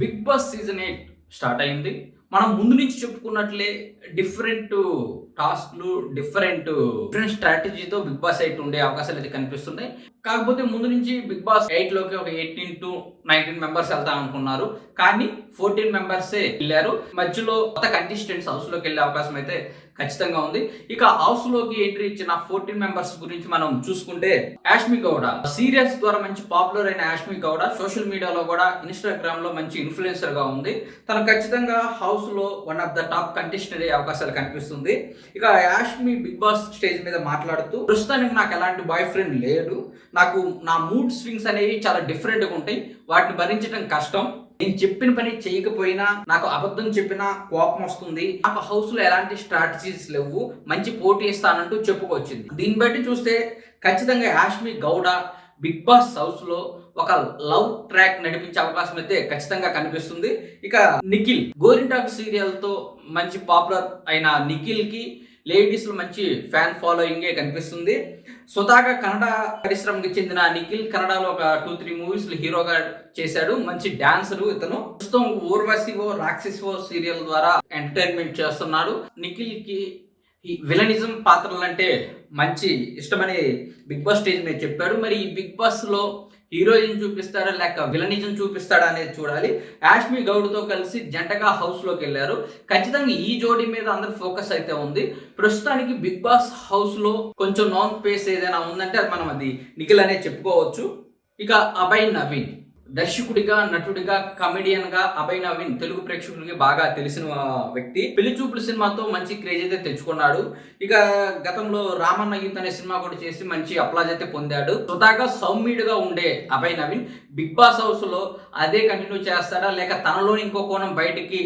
Big boss season 8 start అయింది. మనం ముందు నుంచి చెప్పుకున్నట్లే డిఫరెంట్ టాస్క్‌లు, డిఫరెంట్ స్ట్రాటజీతో బిగ్ బాస్ 8 ఉండే అవకాశాలైతే కనిపిస్తున్నాయి. కాకపోతే ముందు నుంచి బిగ్ బాస్ 8లోకి ఒక 18-19 మెంబర్స్ వెళ్తాం అనుకున్నారు. కానీ 14 మెంబర్సే ఎళ్లారు. మధ్యలో కొత్త కంటెస్టెంట్స్ హౌస్‌లోకి వెళ్ళే అవకాశం అయితే ఖచ్చితంగా ఉంది. ఇక హౌస్‌లోకి ఎంట్రీ ఇచ్చిన 14 మెంబర్స్ గురించి మనం చూసుకుంటే యాష్మి గౌడ సీరియల్స్ ద్వారా మంచి పాపులర్ అయిన యాష్మి గౌడ సోషల్ మీడియాలో కూడా ఇన్‌స్టాగ్రామ్‌లో మంచి ఇన్‌ఫ్లుయెన్సర్‌గా ఉంది. తను ఖచ్చితంగా హౌస్‌లో one of the top contestant అయ్యే అవకాశాలు కనిపిస్తుంది. ఇక యాష్మి బిగ్ బాస్ స్టేజ్ మీద మాట్లాడుతూ ప్రస్తుతానికి నాకు ఎలాంటి బాయ్ ఫ్రెండ్ లేడు. నాకు నా మూడ్ స్వింగ్స్ అనేవి చాలా డిఫరెంట్‌గా ఉంటాయి. వాటిని భరించడం కష్టం. నేను చెప్పిన పని చేయకపోయినా నాకు అబద్ధం చెప్పినా కోపం వస్తుంది. నాకు హౌస్ లో ఎలాంటి స్ట్రాటజీస్ లేవు. మంచి పోటీ ఇస్తానంటూ చెప్పుకొచ్చింది. దీన్ని బట్టి చూస్తే ఖచ్చితంగా Yashmi Gowda Bigg Boss house లో ఒక లవ్ ట్రాక్ నడిపించే అవకాశం అయితే ఖచ్చితంగా కనిపిస్తుంది. ఇక నిఖిల్ గోరింటాకు సీరియల్ తో మంచి పాపులర్ అయిన నిఖిల్ కి లేడీస్ లో మంచి ఫ్యాన్ ఫాలోయింగే కనిపిస్తుంది. స్వతహాగా కన్నడ పరిశ్రమకి చెందిన నిఖిల్ కన్నడలో ఒక 2-3 మూవీస్ హీరోగా చేశాడు. మంచి డాన్సర్ ఇతను. ప్రస్తుతం ఊర్వశివో రాక్షసివో సీరియల్ ద్వారా ఎంటర్టైన్మెంట్ చేస్తున్నాడు. నిఖిల్ కి ఈ విలనిజం పాత్రలు అంటే మంచి ఇష్టమని బిగ్ బాస్ స్టేజ్ మీద చెప్పాడు. మరి ఈ బిగ్ బాస్ లో హీరోయిన్ చూపిస్తాడా లేక విలనిజం చూపిస్తాడా అనేది చూడాలి. యాష్మి గౌడ్తో కలిసి జంటగా హౌస్ లోకి వెళ్ళారు. ఖచ్చితంగా ఈ జోడీ మీద అందరి ఫోకస్ అయితే ఉంది. ప్రస్తుతానికి బిగ్ బాస్ హౌస్ లో కొంచెం నాన్ పేస్ ఏదైనా ఉందంటే అది మనం అది నిఖిల్ అనే చెప్పుకోవచ్చు. ఇక అభయ్ నవీన్ దర్శకుడిగా, నటుడిగా, కమెడియన్ గా అభయ్ నవీన్ తెలుగు ప్రేక్షకులకి బాగా తెలిసిన వ్యక్తి. పెళ్లి చూపుల సినిమాతో మంచి క్రేజ్ అయితే తెచ్చుకున్నాడు. ఇక గతంలో రామన్న యూత్ అనే సినిమా కూడా చేసి మంచి అప్లాజ్ అయితే పొందాడు. స్వతహాగా సౌమ్యుడిగా ఉండే Abhay Naveen Bigg Boss house లో అదే కంటిన్యూ చేస్తాడా లేక తనలోని ఇంకో కోణం బయటికి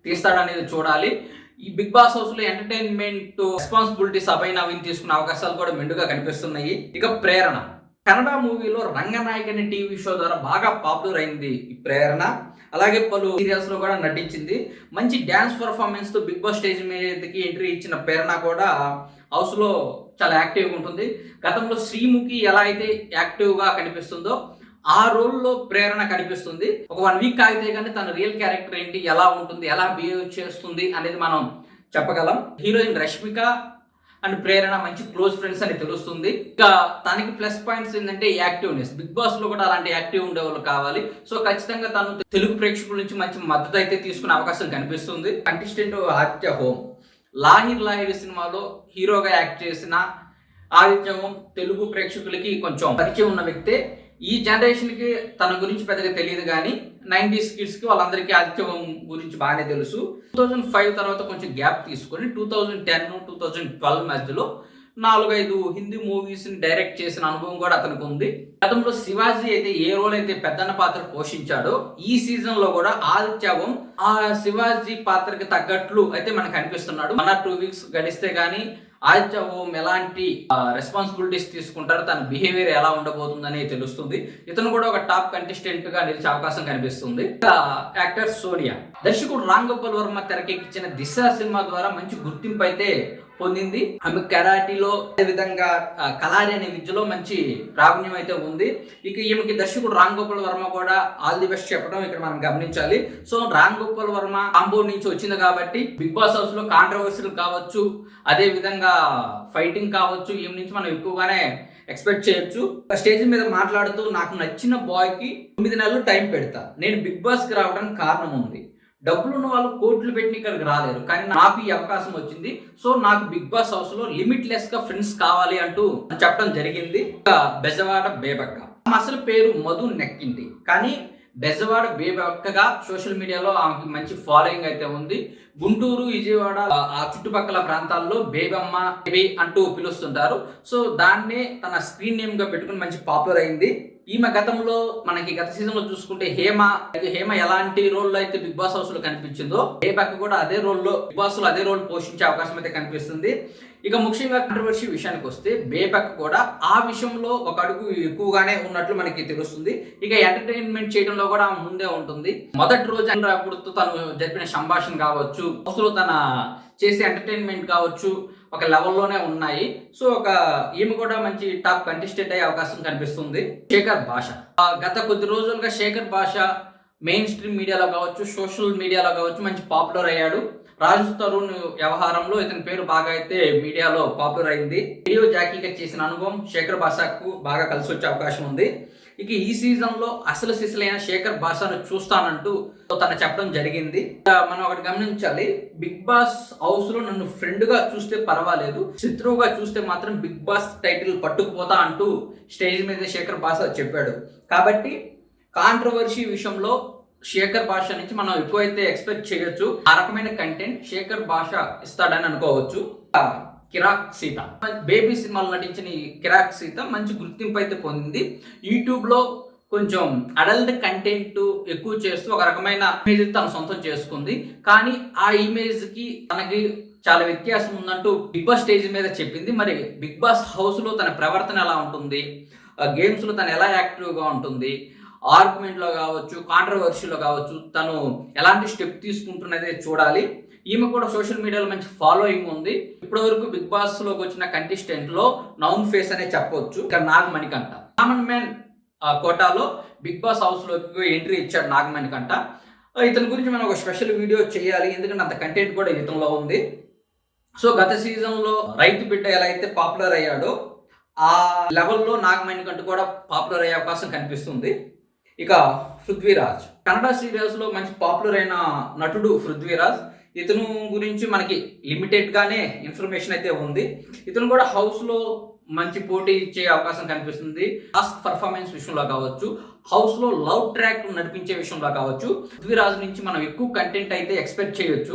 తీస్తాడా అనేది చూడాలి. ఈ బిగ్ బాస్ హౌస్ లో ఎంటర్టైన్మెంట్ రెస్పాన్సిబిలిటీస్ అభయ్ నవీన్ తీసుకునే అవకాశాలు కూడా మెండుగా కనిపిస్తున్నాయి. ఇక ప్రేరణ కన్నడ మూవీలో రంగనాయక్ అనే టీవీ షో ద్వారా బాగా పాపులర్ అయింది ఈ ప్రేరణ. అలాగే పలు సీరియల్స్ లో కూడా నటించింది. మంచి డ్యాన్స్ పర్ఫార్మెన్స్ తో బిగ్ బాస్ స్టేజ్ మీదకి ఎంట్రీ ఇచ్చిన ప్రేరణ కూడా హౌస్ లో చాలా యాక్టివ్గా ఉంటుంది. గతంలో శ్రీముఖి ఎలా అయితే యాక్టివ్ గా కనిపిస్తుందో ఆ రోల్లో ప్రేరణ కనిపిస్తుంది. ఒక 1 వీక్ ఆగితే కానీ తన రియల్ క్యారెక్టర్ ఏంటి, ఎలా ఉంటుంది, ఎలా బిహేవ్ చేస్తుంది అనేది మనం చెప్పగలం. హీరోయిన్ రష్మిక అండ్ ప్రేరణ మంచి క్లోజ్ ఫ్రెండ్స్ అని తెలుస్తుంది. ఇక తనకి ప్లస్ పాయింట్స్ ఏంటంటే యాక్టివ్నెస్. బిగ్ బాస్ లో కూడా అలాంటి యాక్టివ్ ఉండే వాళ్ళు కావాలి. సో ఖచ్చితంగా తను తెలుగు ప్రేక్షకుల నుంచి మంచి మద్దతు అయితే తీసుకునే అవకాశం కనిపిస్తుంది. కంటెస్టెంట్ ఆదిత్య హోమ్ లాహిర్ సినిమాలో హీరోగా యాక్ట్ చేసిన ఆదిత్య హోమ్ తెలుగు ప్రేక్షకులకి కొంచెం పరిచయం ఉన్న వ్యక్తే. ఈ జనరేషన్ కి తన గురించి పెద్దగా తెలియదు కానీ 90s కిడ్స్ కి వాళ్ళందరికీ ఆదిత్య హోమ్ గురించి బాగానే తెలుసు. 2005 తర్వాత కొంచెం గ్యాప్ తీసుకొని 2010-2012 మధ్యలో 4-5 హిందీ మూవీస్ ని డైరెక్ట్ చేసిన అనుభవం కూడా అతనికి ఉంది. గతంలో శివాజీ అయితే ఏ రోల్ అయితే పెద్దన్న పాత్ర పోషించాడో ఈ సీజన్ లో కూడా ఆదిత్య హోమ్ ఆ శివాజీ పాత్రకి తగ్గట్లు అయితే మనకు కనిపిస్తున్నాడు. 1 or 2 వీక్స్ గడిస్తే గానీ ఆదిత్య హోమ్ ఎలాంటి రెస్పాన్సిబిలిటీస్ తీసుకుంటారు, తన బిహేవియర్ ఎలా ఉండబోతుందని తెలుస్తుంది. ఇతను కూడా ఒక టాప్ కంటెస్టెంట్ గా నిలిచే అవకాశం కనిపిస్తుంది. యాక్టర్ సోనియా దర్శకుడు రామ్ గోపాల్ వర్మ తెరకెక్కించిన దిశ సినిమా ద్వారా మంచి గుర్తింపు అయితే పొందింది. ఆమె కరాటీలో అదే విధంగా కలారి అనే విద్యలో మంచి ప్రావీణ్యం అయితే ఉంది. ఇక ఈమెకి దర్శకుడు రామ్ గోపాల్ వర్మ కూడా ఆల్ ది బెస్ట్ చెప్పడం ఇక్కడ మనం గమనించాలి. సో రామ్ గోపాల్ వర్మ కాంపౌండ్ నుంచి వచ్చింది కాబట్టి బిగ్ బాస్ హౌస్ లో కాంట్రవర్సీలు కావచ్చు, అదే విధంగా ఫైటింగ్ కావచ్చు, ఈమె నుంచి మనం ఎక్కువగానే ఎక్స్పెక్ట్ చేయొచ్చు. స్టేజ్ మీద మాట్లాడుతూ నాకు నచ్చిన బాయ్ కి 9 నెలలు టైం పెడతా, నేను బిగ్ బాస్ కి రావడానికి కారణం ఉంది, డబ్బులు ఉన్న వాళ్ళు కోట్లు పెట్టి ఇక్కడికి రాలేరు, కానీ నాకు ఈ అవకాశం వచ్చింది. సో నాకు బిగ్ బాస్ హౌస్ లో లిమిట్లెస్ గా ఫ్రెండ్స్ కావాలి అంటూ చెప్పడం జరిగింది. బెజవాడ బేబక్క అసలు పేరు మధు నెక్కింటి, కానీ బెజవాడ బేబక్కగా సోషల్ మీడియాలో ఆమెకి మంచి ఫాలోయింగ్ అయితే ఉంది. గుంటూరు, విజయవాడ ఆ చుట్టుపక్కల ప్రాంతాల్లో బేబమ్మ బేబీ అంటూ పిలుస్తుంటారు. సో దాన్నే తన స్క్రీన్ నేమ్ గా పెట్టుకుని మంచి పాపులర్ అయింది. ఈమె గతంలో మనకి గత సీజన్ లో చూసుకుంటే హేమ ఎలాంటి రోల్ అయితే బిగ్ బాస్ హౌస్ లో కనిపించిందో బేబక్క కూడా అదే రోల్లో బిగ్ బాస్ లో అదే రోల్ పోషించే అవకాశం అయితే కనిపిస్తుంది. ఇక ముఖ్యంగా కాంట్రవర్సీ విషయానికి వస్తే బేబక్ కూడా ఆ విషయంలో ఒక అడుగు ఎక్కువగానే ఉన్నట్లు మనకి తెలుస్తుంది. ఇక ఎంటర్టైన్మెంట్ చేయడంలో కూడా ముందే ఉంటుంది. మొదటి రోజు అనురాగుడుతో తను జరిపిన సంభాషణ కావచ్చు, అసలు తన చేసే ఎంటర్టైన్మెంట్ కావచ్చు ఒక లెవెల్లోనే ఉన్నాయి. సో ఈమె కూడా మంచి టాప్ కంటెస్టెంట్ అయ్యే అవకాశం కనిపిస్తుంది. శేఖర్ భాష గత కొద్ది రోజులుగా శేఖర్ భాష మెయిన్ స్ట్రీమ్ మీడియాలో కావచ్చు, సోషల్ మీడియాలో కావచ్చు మంచి పాపులర్ అయ్యాడు. రాజు తరుణ్ వ్యవహారంలో ఇతని పేరు బాగా అయితే మీడియాలో పాపులర్ అయింది. రేడియో జాకీగా చేసిన అనుభవం శేఖర్ భాషకు బాగా కలిసి వచ్చే అవకాశం ఉంది. ఇక ఈ సీజన్లో అసలు సిసలైన శేఖర్ భాషను చూస్తానంటూ తను చెప్పడం జరిగింది. మనం ఒకటి గమనించాలి, బిగ్ బాస్ హౌస్ లో నన్ను ఫ్రెండ్ గా చూస్తే పర్వాలేదు, శత్రువుగా చూస్తే మాత్రం బిగ్ బాస్ టైటిల్ పట్టుకుపోతా అంటూ స్టేజ్ మీద శేఖర్ భాష చెప్పాడు. కాబట్టి కాంట్రవర్సీ విషయంలో శేఖర్ భాష నుంచి మనం ఎక్కువైతే ఎక్స్పెక్ట్ చేయొచ్చు. ఆ రకమైన కంటెంట్ శేఖర్ భాష ఇస్తాడని అనుకోవచ్చు. కిరాక్ సీత, బేబీ సినిమాలో నటించిన ఈ కిరాక్ సీత మంచి గుర్తింపు అయితే పొందింది. యూట్యూబ్లో కొంచెం అడల్ట్ కంటెంట్ ఎక్కువ చేస్తూ ఒక రకమైన ఇమేజ్ తను సొంతం చేసుకుంది. కానీ ఆ ఇమేజ్కి తనకి చాలా వ్యత్యాసం ఉందంటూ బిగ్ బాస్ స్టేజ్ మీద చెప్పింది. మరి బిగ్ బాస్ హౌస్లో తన ప్రవర్తన ఎలా ఉంటుంది, గేమ్స్లో తను ఎలా యాక్టివ్గా ఉంటుంది, ఆర్గ్యుమెంట్లో కావచ్చు, కాంట్రవర్సీలో కావచ్చు తను ఎలాంటి స్టెప్ తీసుకుంటున్నదే చూడాలి. ఈమె కూడా సోషల్ మీడియాలో మంచి ఫాలోయింగ్ ఉంది. ఇప్పటి వరకు బిగ్ బాస్ లోకి వచ్చిన కంటెస్టెంట్ లో నౌన్ ఫేస్ అనే చెప్పొచ్చు. ఇక్కడ నాగమణికంట కామన్ మ్యాన్ కోటాలో బిగ్ బాస్ హౌస్ లోకి ఎంట్రీ ఇచ్చాడు నాగమణికంట. ఇతని గురించి మనం ఒక స్పెషల్ వీడియో చేయాలి, ఎందుకంటే అంత కంటెంట్ కూడా ఇతనిలో ఉంది. సో గత సీజన్ లో రైతు బిడ్డ ఎలా అయితే పాపులర్ అయ్యాడో ఆ లెవెల్లో నాగమణికంట కూడా పాపులర్ అయ్యే అవకాశం కనిపిస్తుంది. ఇక పృథ్వీరాజ్, కన్నడ సీరియల్స్ లో మంచి పాపులర్ అయిన నటుడు పృథ్వీరాజ్. ఇతను గురించి మనకి లిమిటెడ్ గానే ఇన్ఫర్మేషన్ అయితే ఉంది. ఇతను కూడా హౌస్ లో మంచి పోటీ ఇచ్చే అవకాశం కనిపిస్తుంది. టాస్క్ పర్ఫార్మెన్స్ విషయంలో కావచ్చు, హౌస్ లో లవ్ ట్రాక్ నడిపించే విషయంలో కావచ్చు పృథ్వీరాజ్ నుంచి మనం ఎక్కువ కంటెంట్ అయితే ఎక్స్పెక్ట్ చేయొచ్చు.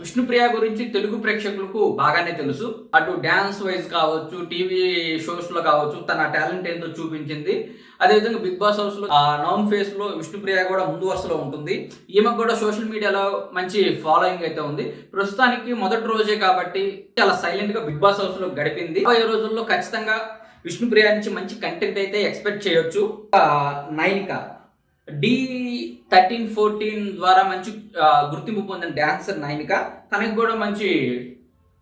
విష్ణుప్రియ గురించి తెలుగు ప్రేక్షకులకు బాగానే తెలుసు. అటు డాన్స్ వైజ్ కావచ్చు, టీవీ షోస్ లో కావచ్చు తన టాలెంట్ ఏందో చూపించింది. అదేవిధంగా బిగ్ బాస్ హౌస్ లో నౌన్ ఫేస్ లో విష్ణుప్రియ కూడా ముందు వరుసలో ఉంటుంది. ఈమె కూడా సోషల్ మీడియాలో మంచి ఫాలోయింగ్ అయితే ఉంది. ప్రస్తుతానికి మొదటి రోజే కాబట్టి చాలా సైలెంట్ గా బిగ్ బాస్ హౌస్ లో గడిపింది. 10 రోజుల్లో ఖచ్చితంగా విష్ణుప్రియ నుంచి మంచి కంటెంట్ అయితే ఎక్స్పెక్ట్ చేయొచ్చు. నైనిక D13-14 ద్వారా మంచి గుర్తింపు పొందిన డాన్సర్ నైనిక, తనకి కూడా మంచి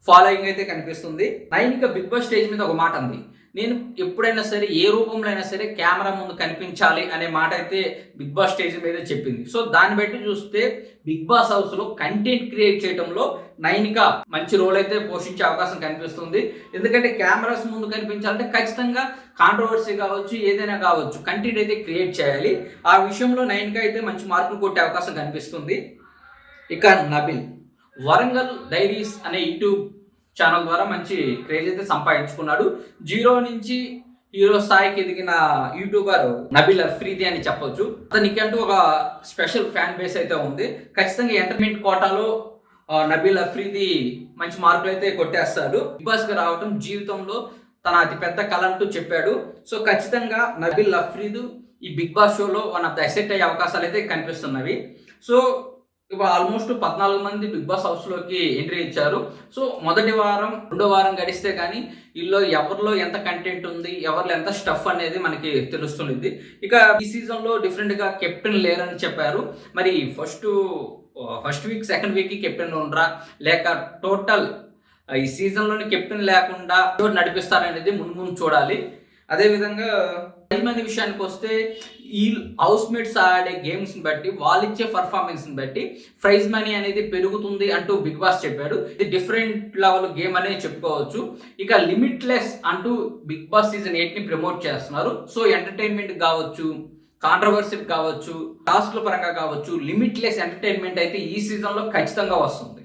ఫాలోయింగ్ అయితే కనిపిస్తుంది. నైనిక బిగ్ బాస్ స్టేజ్ మీద ఒక మాట అంది, నేను ఎప్పుడైనా సరే ఏ రూపంలో అయినా సరే కెమెరా ముందు కనిపించాలి అనే మాట అయితే బిగ్ బాస్ స్టేజ్ మీద చెప్పింది. సో దాన్ని బట్టి చూస్తే బిగ్ బాస్ హౌస్ లో కంటెంట్ క్రియేట్ చేయడంలో నైనిక మంచి రోల్ అయితే పోషించే అవకాశం కనిపిస్తుంది. ఎందుకంటే కెమెరాస్ ముందు కనిపించాలంటే ఖచ్చితంగా కాంట్రవర్సీ కావచ్చు, ఏదైనా కావచ్చు కంటెంట్ అయితే క్రియేట్ చేయాలి. ఆ విషయంలో నైనిక అయితే మంచి మార్కులు కొట్టే అవకాశం కనిపిస్తుంది. ఇక నబిల్, వరంగల్ డైరీస్ అనే యూట్యూబ్ ఛానల్ ద్వారా మంచి క్రేజ్ అయితే సంపాదించుకున్నాడు. 0 నుంచి హీరో స్థాయికి ఎదిగిన యూట్యూబర్ నబిల్ అఫ్రీది అని చెప్పొచ్చు. అతనికంటూ ఒక స్పెషల్ ఫ్యాన్ బేస్ అయితే ఉంది. ఖచ్చితంగా ఎంటర్టైన్మెంట్ కోటాలో నబిల్ అఫ్రీది మంచి మార్కులు అయితే కొట్టేస్తాడు. బిగ్ బాస్ కి రావటం జీవితంలో తన అతిపెద్ద కళ అంటూ చెప్పాడు. సో ఖచ్చితంగా నబిల్ అఫ్రీదు ఈ బిగ్ బాస్ షోలో వన్ ఆఫ్ ద ఎసెట్ అయ్యే అవకాశాలు అయితే కనిపిస్తున్నవి. సో ఇప్పుడు ఆల్మోస్ట్ 14 మంది బిగ్ బాస్ హౌస్ లోకి ఎంట్రీ ఇచ్చారు. సో మొదటి వారం, రెండో వారం గడిస్తే కానీ వీళ్ళు ఎవరిలో ఎంత కంటెంట్ ఉంది, ఎవరిలో ఎంత స్టఫ్ అనేది మనకి తెలుస్తుంది. ఇక ఈ సీజన్ లో డిఫరెంట్ గా కెప్టెన్ లేరని చెప్పారు. మరి ఫస్ట్ వీక్, సెకండ్ వీక్ కి కెప్టెన్ ఉండరా, లేక టోటల్ ఈ సీజన్ లోని కెప్టెన్ లేకుండా నడిపిస్తారనేది ముందు చూడాలి. అదేవిధంగా ప్రైజ్ మనీ విషయానికి వస్తే ఈ హౌస్ మేట్స్ ఆడే గేమ్స్ బట్టి, వాళ్ళు ఇచ్చే పర్ఫార్మెన్స్ బట్టి ప్రైజ్ మనీ అనేది పెరుగుతుంది అంటూ బిగ్ బాస్ చెప్పాడు. ఇది డిఫరెంట్ లెవెల్ గేమ్ అనేది చెప్పుకోవచ్చు. ఇక లిమిట్లెస్ అంటూ బిగ్ బాస్ సీజన్ 8 ని ప్రమోట్ చేస్తున్నారు. సో ఎంటర్టైన్మెంట్ కావచ్చు, కాంట్రవర్సీ కావచ్చు, టాస్క్ల పరంగా కావచ్చు, లిమిట్లెస్ ఎంటర్టైన్మెంట్ అయితే ఈ సీజన్ లో ఖచ్చితంగా వస్తుంది.